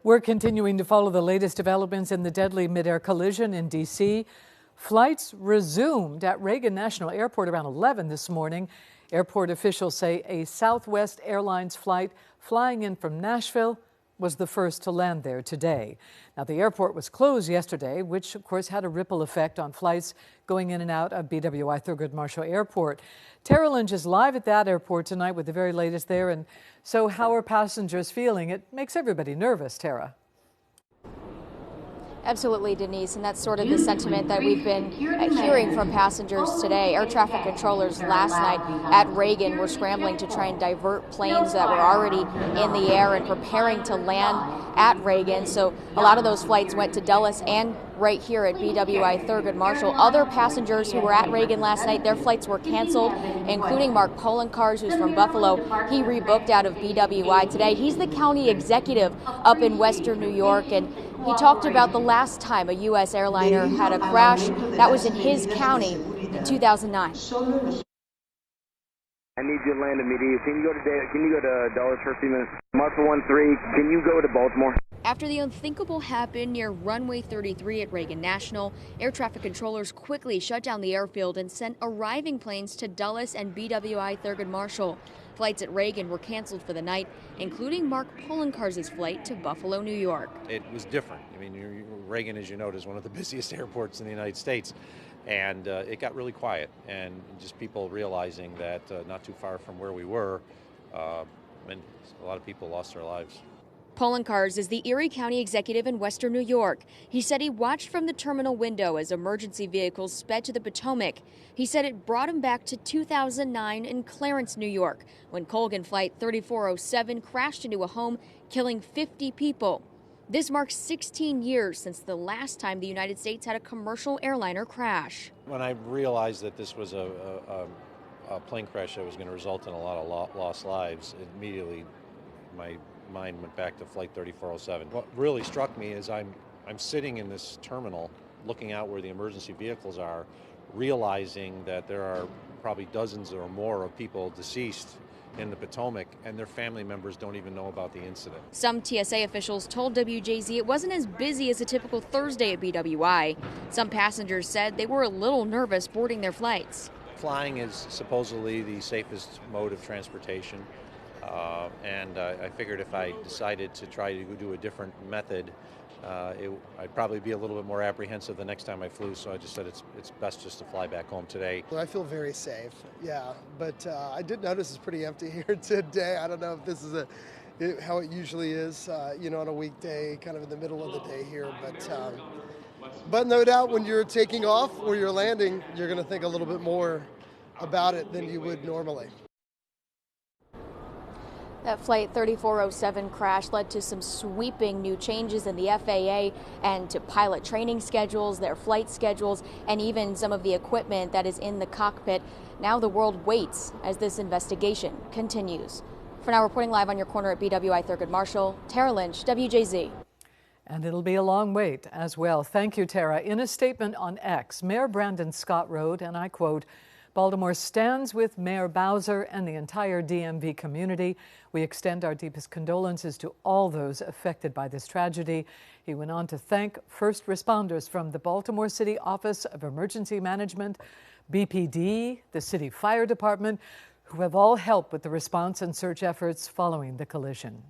We're continuing to follow the latest developments in the deadly mid-air collision in D.C. Flights resumed at Reagan National Airport around 11 this morning. Airport officials say a Southwest Airlines flight flying in from Nashville was the first to land there today. Now, the airport was closed yesterday, which of course had a ripple effect on flights going in and out of BWI Thurgood Marshall Airport. Tara Lynch is live at that airport tonight with the very latest there. And so how are passengers feeling? It makes everybody nervous, Tara. Absolutely, Denise, and that's sort of the sentiment that we've been hearing from passengers today. Air traffic controllers last night at Reagan were scrambling to try and divert planes that were already in the air and preparing to land at Reagan. So a lot of those flights went to Dulles and right here at BWI Thurgood Marshall. Other passengers who were at Reagan last night, their flights were canceled, including Mark Polenkars, who's from Buffalo. He rebooked out of BWI today. He's the county executive up in Western New York, and he talked about the last time a U.S. airliner had a crash. That was in his county in 2009. I need you to land immediately. Can you go to Dulles for a few minutes? Marshall 13, can you go to Baltimore? After the unthinkable happened near runway 33 at Reagan National, air traffic controllers quickly shut down the airfield and sent arriving planes to Dulles and BWI Thurgood Marshall. Flights at Reagan were canceled for the night, including Mark Polenkars' flight to Buffalo, New York. It was different. I mean, Reagan, as you know, is one of the busiest airports in the United States. And it got really quiet, and just people realizing that not too far from where we were, and a lot of people lost their lives. Polenkars is the Erie County executive in Western New York. He said he watched from the terminal window as emergency vehicles sped to the Potomac. He said it brought him back to 2009 in Clarence, New York, when Colgan Flight 3407 crashed into a home, killing 50 people. This marks 16 years since the last time the United States had a commercial airliner crash. When I realized that this was a plane crash that was going to result in a lot of lost lives, immediately my mind went back to Flight 3407. What really struck me is I'm sitting in this terminal looking out where the emergency vehicles are, realizing that there are probably dozens or more of people deceased in the Potomac, and their family members don't even know about the incident. Some TSA officials told WJZ it wasn't as busy as a typical Thursday at BWI. Some passengers said they were a little nervous boarding their flights. Flying is supposedly the safest mode of transportation, and I figured if I decided to try to do a different method, I'd probably be a little bit more apprehensive the next time I flew, so I just said it's best just to fly back home today. I feel very safe, yeah, but I did notice it's pretty empty here today. I don't know if this is how it usually is, on a weekday, kind of in the middle of the day here, but no doubt when you're taking off or you're landing, you're going to think a little bit more about it than you would normally. That Flight 3407 crash led to some sweeping new changes in the FAA and to pilot training schedules, their flight schedules, and even some of the equipment that is in the cockpit. Now the world waits as this investigation continues. For now, reporting live on your corner at BWI Thurgood Marshall, Tara Lynch, WJZ. And it'll be a long wait as well. Thank you, Tara. In a statement on X, Mayor Brandon Scott wrote, and I quote, "Baltimore stands with Mayor Bowser and the entire DMV community. We extend our deepest condolences to all those affected by this tragedy." He went on to thank first responders from the Baltimore City Office of Emergency Management, BPD, the City Fire Department, who have all helped with the response and search efforts following the collision.